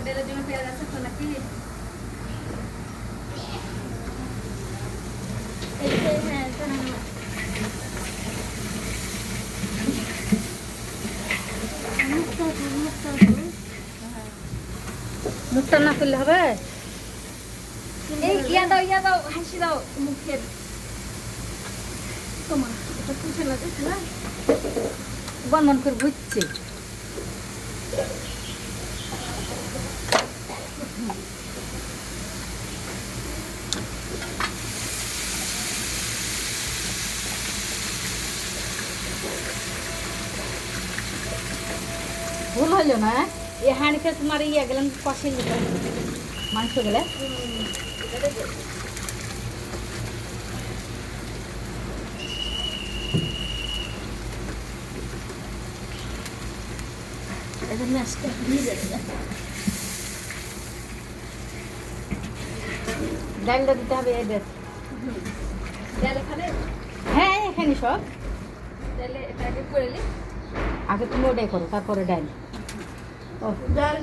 ডালের জন্য পেঁয়াজ আছে তো নাকি? হ্যাঁ মুখটা না করলে হবে? এই ইয়া দাও হাসি দাও মুখের। তোমার এটা পুছে না দেখো না। বন বন করে বুঝছে। ভুল হইল না এই হাঁড়িতে তোমার ইয়ে গেলাম কষে মাংস গেলে ডালটা দিতে হবে এদের। ডাল এখানে, হ্যাঁ এখানে সব ডালে এটা আগে করে নি। আগে তুমি ওটাই করো তারপরে ডাল। ও ডাল